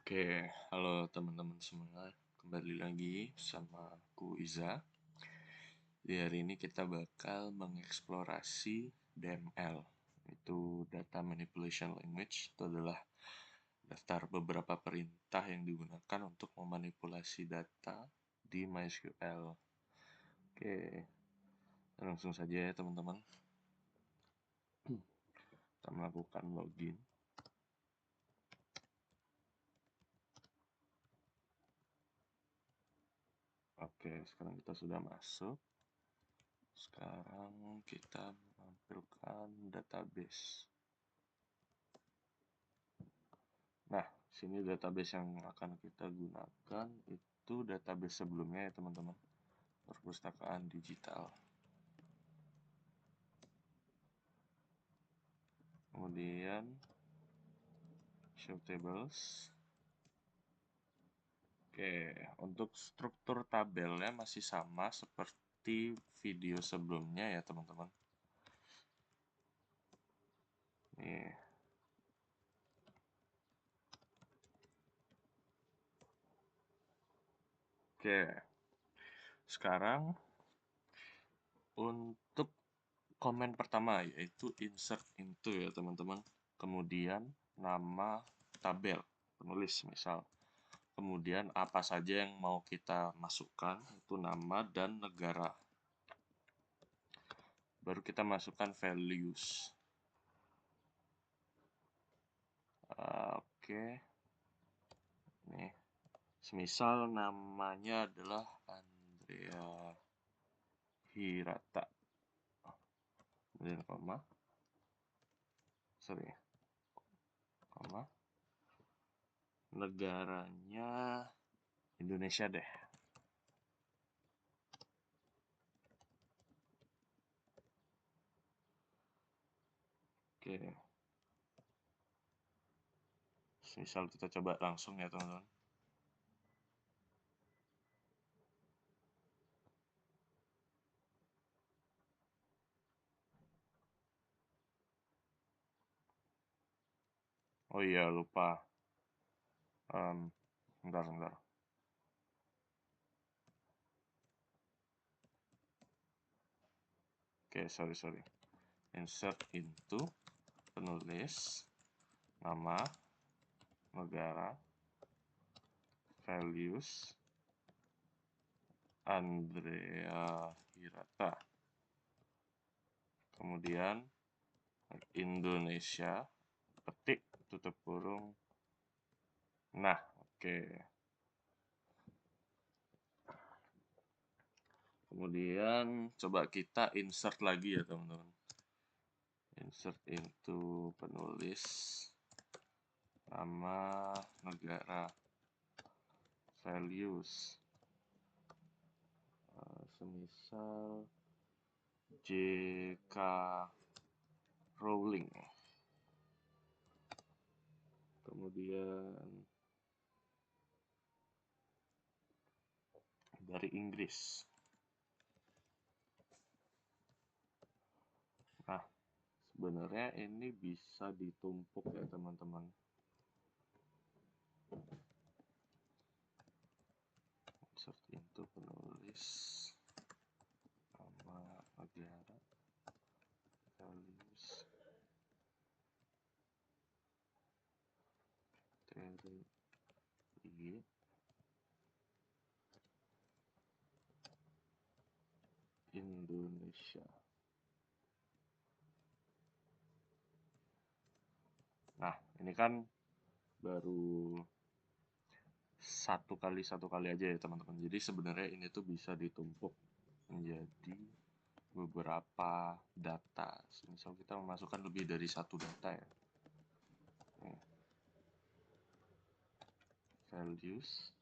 Oke, halo teman-teman semua. Kembali lagi sama aku Iza. Di hari ini kita bakal mengeksplorasi DML. Itu Data Manipulation Language. Itu adalah daftar beberapa perintah yang digunakan untuk memanipulasi data di MySQL. Oke, langsung saja ya teman-teman. Kita melakukan login. Oke, sekarang kita sudah masuk. Sekarang kita menampilkan database. Nah, sini database yang akan kita gunakan itu database sebelumnya ya teman-teman. Perpustakaan digital. Kemudian show tables. Oke, untuk struktur tabelnya masih sama seperti video sebelumnya ya teman-teman. Nih. Oke. Sekarang untuk komen pertama yaitu insert into ya teman-teman. Kemudian nama tabel penulis misal. Kemudian apa saja yang mau kita masukkan itu nama dan negara. Baru kita masukkan values. Oke. Nih. Semisal namanya adalah Andrea Hirata. Kemudian koma. Sorry. Koma. Negaranya Indonesia deh. Oke. Misal kita coba langsung ya teman-teman. Oh iya lupa. Bentar. Oke, sorry. Insert into penulis, nama, negara, values, Andrea Hirata. Kemudian Indonesia, petik, tutup kurung. Nah, oke. Kemudian coba kita insert lagi ya teman-teman. Insert into penulis, nama, negara, values. Semisal JK Rowling. Kemudian dari Inggris. Nah, sebenarnya ini bisa ditumpuk ya teman-teman. Insert into penulis, nama, negara, values, TRI, Indonesia. Nah, ini kan baru satu kali aja ya teman-teman. Jadi sebenarnya ini tuh bisa ditumpuk menjadi beberapa data. Misal kita memasukkan lebih dari satu data ya. Nih. Values.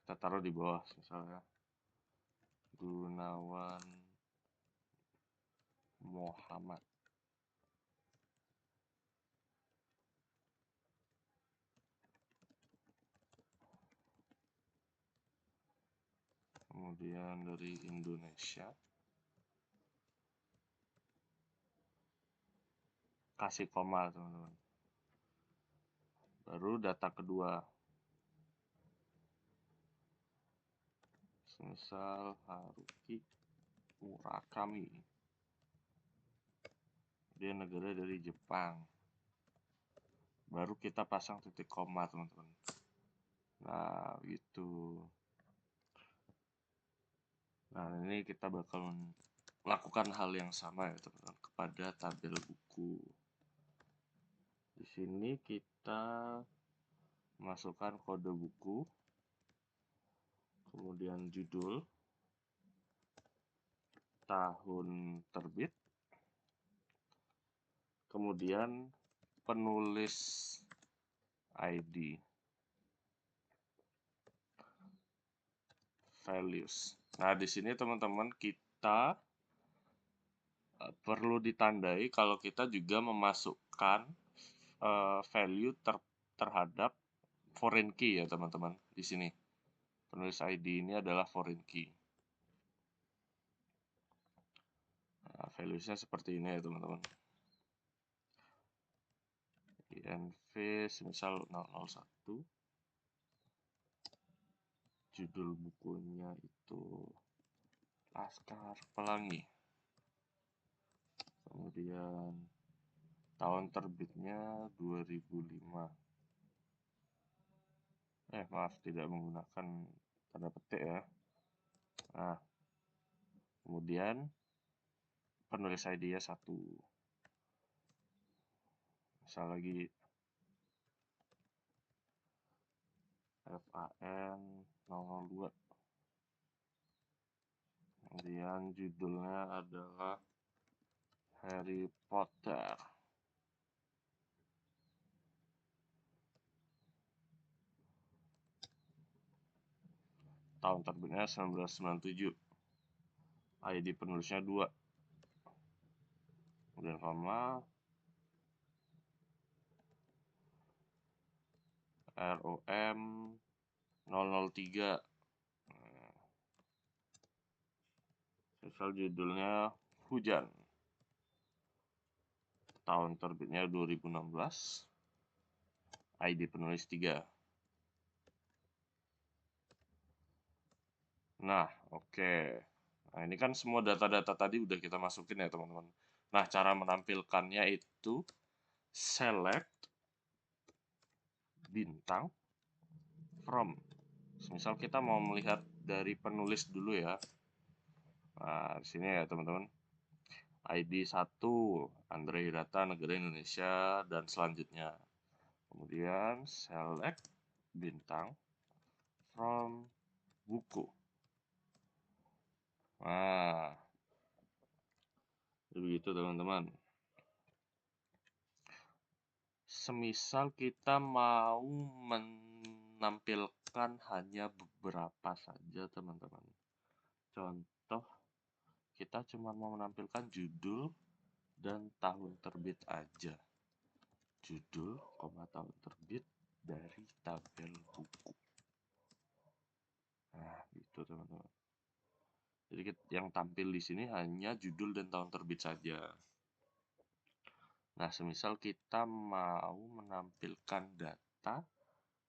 Kita taruh di bawah misalnya. Gunawan Muhammad. Kemudian dari Indonesia. Kasih koma teman-teman. Baru data kedua, misal Haruki Murakami, dia negara dari Jepang. Baru kita pasang titik koma, teman-teman. Nah, gitu. Nah, ini kita bakal melakukan hal yang sama ya, teman-teman, kepada tabel buku. Di sini kita masukkan kode buku, kemudian judul, tahun terbit, kemudian penulis ID, values. Nah, di sini teman-teman kita perlu ditandai kalau kita juga memasukkan value terhadap foreign key ya, teman-teman. Di sini penulis ID ini adalah foreign key. Nah, valuesnya seperti ini ya, teman-teman. INV misal 001, judul bukunya itu Laskar Pelangi, kemudian tahun terbitnya 2005. Maaf, tidak menggunakan tanda petik ya. Nah, kemudian penulis ID-nya 1. Misal lagi FAN 002. Kemudian judulnya adalah Harry Potter. Tahun terbitnya 1997. ID penulisnya 2. Kemudian koma, ROM 003. Misal judulnya Hujan. Tahun terbitnya 2016. ID penulis 3. Nah, oke. Nah, ini kan semua data-data tadi udah kita masukin ya, teman-teman. Nah, cara menampilkannya itu select bintang from. Misal kita mau melihat dari penulis dulu ya. Nah, di sini ya, teman-teman. ID 1, Andre Hirata, negara Indonesia, dan selanjutnya. Kemudian select bintang from buku. Nah, begitu teman-teman. Semisal kita mau menampilkan hanya beberapa saja, teman-teman. Contoh, kita cuma mau menampilkan judul dan tahun terbit aja. Judul, tahun terbit dari tabel buku. Nah, gitu teman-teman. Jadi yang tampil di sini hanya judul dan tahun terbit saja. Nah, semisal kita mau menampilkan data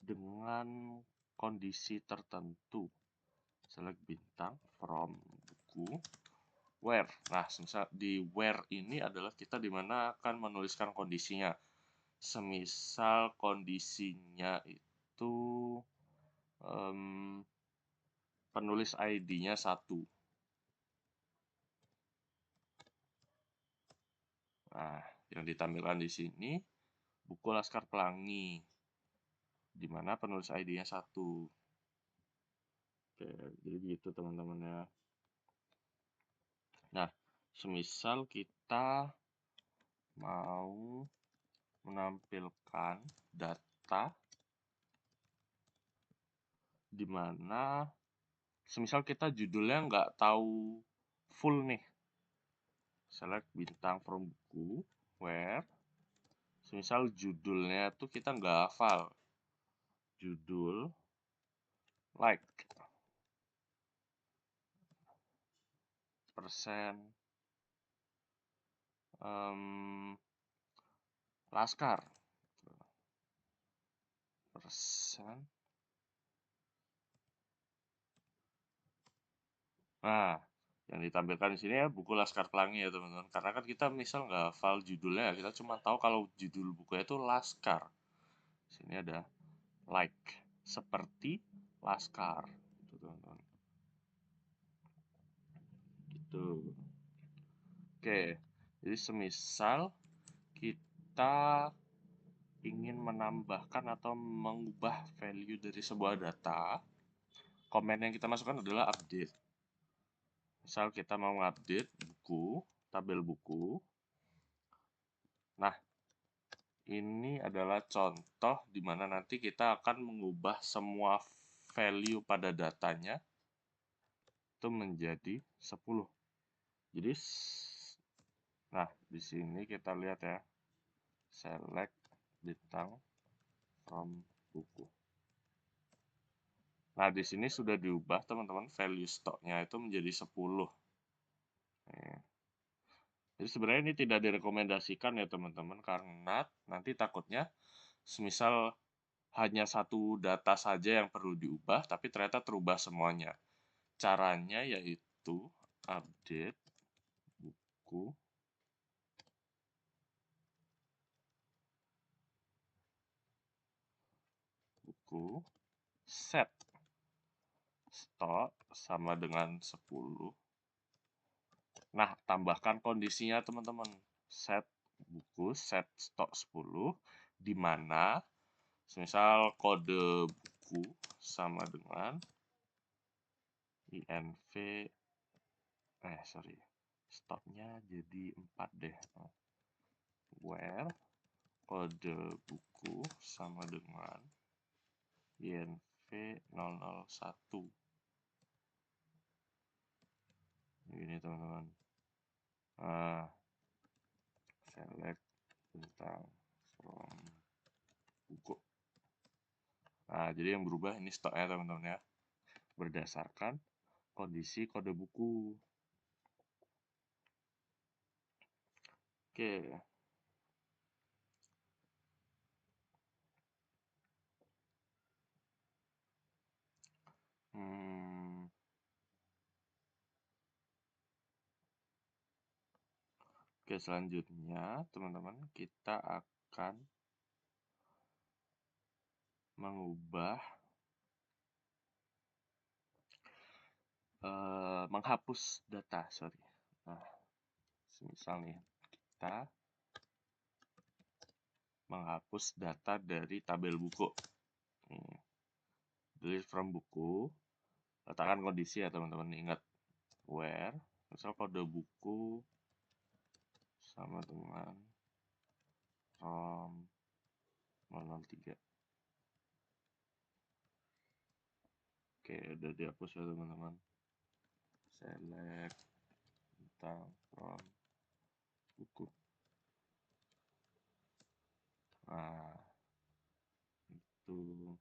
dengan kondisi tertentu, select bintang from buku where. Nah, semisal di where ini adalah kita dimana akan menuliskan kondisinya. Semisal kondisinya itu penulis ID-nya 1. Nah, yang ditampilkan di sini buku Laskar Pelangi, di mana penulis ID-nya 1. Oke, jadi gitu teman-teman ya. Nah, semisal kita mau menampilkan data di mana semisal kita judulnya nggak tahu full nih, select bintang from buku where. Semisal judulnya tuh kita nggak hafal, judul like persen Laskar. persen. Nah, yang ditampilkan di sini ya buku Laskar Pelangi ya teman-teman. Karena kan kita misal nggak hafal judulnya, kita cuma tahu kalau judul bukunya itu Laskar. Sini ada like, seperti Laskar, gitu teman-teman. Gitu. Oke, jadi semisal kita ingin menambahkan atau mengubah value dari sebuah data, komen yang kita masukkan adalah update. Misal kita mau update buku, tabel buku. Nah, ini adalah contoh di mana nanti kita akan mengubah semua value pada datanya itu menjadi 10. Jadi nah, di sini kita lihat ya. Select bintang from buku. Nah, di sini sudah diubah teman-teman value stoknya itu menjadi 10. Nih. Jadi sebenarnya ini tidak direkomendasikan ya teman-teman karena nanti takutnya semisal hanya satu data saja yang perlu diubah tapi ternyata terubah semuanya. Caranya yaitu update buku set stok sama dengan 10. Nah, tambahkan kondisinya teman-teman. Set buku, set stok 10, di mana misal kode buku sama dengan INV, stoknya jadi 4 deh. Where kode buku sama dengan INV 001. Ini teman-teman. Nah, select tentang from buku. Nah, jadi yang berubah ini stoknya teman-teman ya. Berdasarkan kondisi kode buku. Oke. Oke, selanjutnya teman-teman kita akan mengubah menghapus data, Nah, misal nih kita menghapus data dari tabel buku. Nih, delete from buku. Letakkan kondisi ya teman-teman. Ingat where misal kode buku sama dengan from 003. Oke, udah dihapus ya teman-teman. Select tentang from buku. Nah, itu.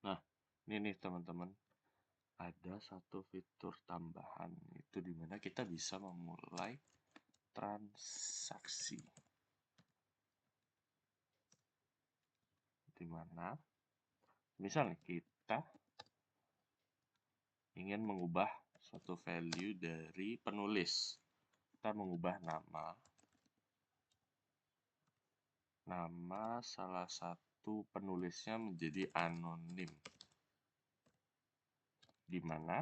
Nah, ini nih teman-teman. Ada satu fitur tambahan itu dimana kita bisa memulai transaksi. Dimana misalnya kita ingin mengubah suatu value dari penulis. Kita mengubah nama salah satu penulisnya menjadi anonim. Dimana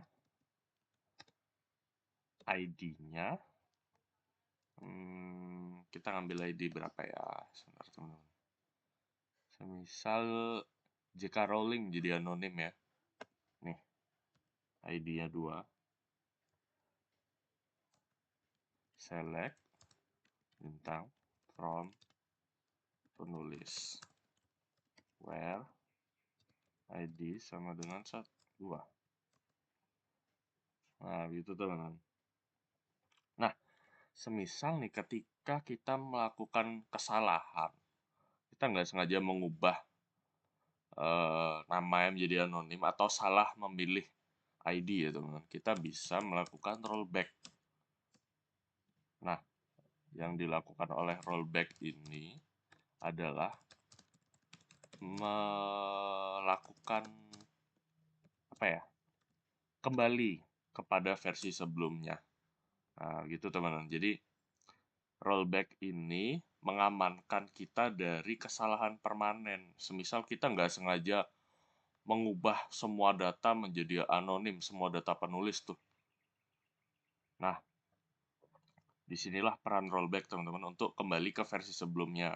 ID-nya kita ngambil ID berapa ya? Sebentar teman-teman. Semisal JK Rowling jadi anonim ya. Nih, ID-nya 2. Select bintang from penulis. Where ID sama dengan 2. Nah, gitu teman-teman. Nah, semisal nih ketika kita melakukan kesalahan, kita nggak sengaja mengubah nama yang menjadi anonim atau salah memilih ID ya teman-teman, kita bisa melakukan rollback. Nah, yang dilakukan oleh rollback ini adalah melakukan kembali kepada versi sebelumnya. Nah, gitu teman-teman. Jadi rollback ini mengamankan kita dari kesalahan permanen. Semisal kita nggak sengaja mengubah semua data menjadi anonim, semua data penulis tuh. Nah, disinilah peran rollback teman-teman untuk kembali ke versi sebelumnya.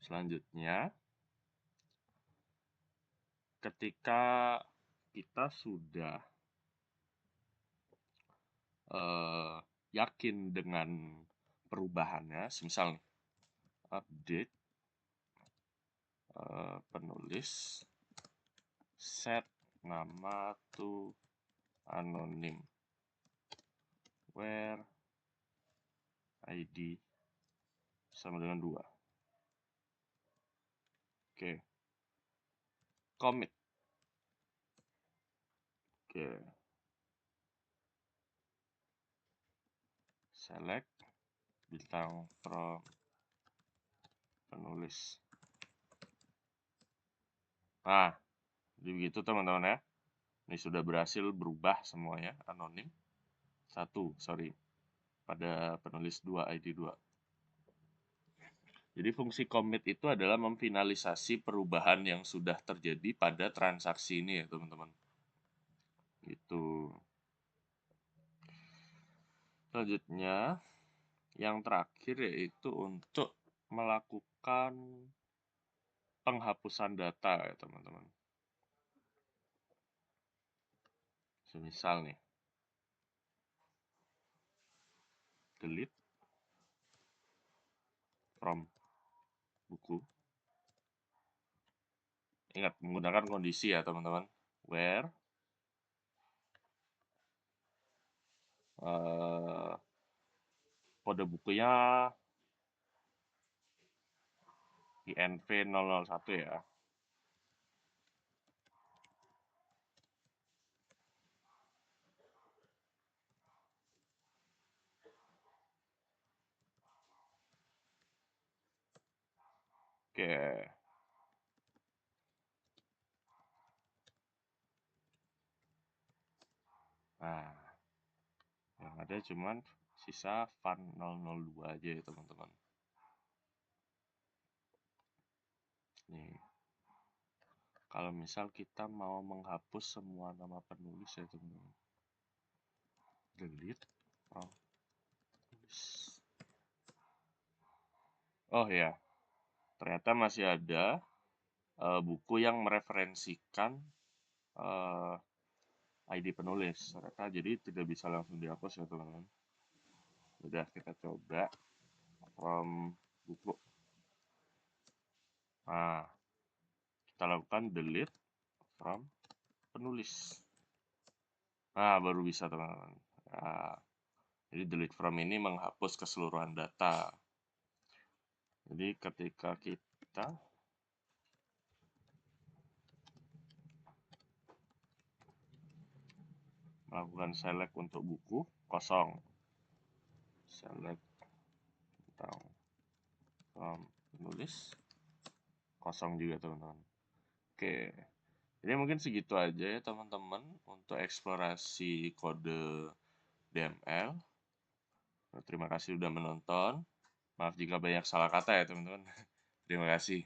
Selanjutnya, ketika kita sudah yakin dengan perubahannya, semisal nih, update penulis set nama to anonim where id sama dengan 2. Oke. Commit. Oke. Select bintang from penulis. Nah, jadi begitu teman-teman ya. Ini sudah berhasil berubah semuanya anonim. 1, pada penulis 2, ID 2. Jadi fungsi commit itu adalah memfinalisasi perubahan yang sudah terjadi pada transaksi ini ya teman-teman. Gitu. Selanjutnya, yang terakhir yaitu untuk melakukan penghapusan data ya teman-teman. Semisal nih, delete from buku. Ingat, menggunakan kondisi ya teman-teman. Where kode bukunya INV 001 ya. Oke. Nah, yang ada cuman sisa fun 002 aja ya teman-teman. Nih. Kalau misal kita mau menghapus semua nama penulis ya teman-teman. Delete from penulis. Oh ya, ternyata masih ada buku yang mereferensikan ID penulis. Ternyata jadi tidak bisa langsung dihapus ya teman-teman. Udah kita coba from buku. Nah, kita lakukan delete from penulis. Nah, baru bisa teman-teman. Nah, jadi delete from ini menghapus keseluruhan data. Jadi ketika kita melakukan select untuk buku, kosong. Select tentang from penulis, kosong juga teman-teman. Oke, jadi mungkin segitu aja ya teman-teman untuk eksplorasi kode DML. Terima kasih sudah menonton. Maaf jika banyak salah kata ya teman-teman. Terima kasih.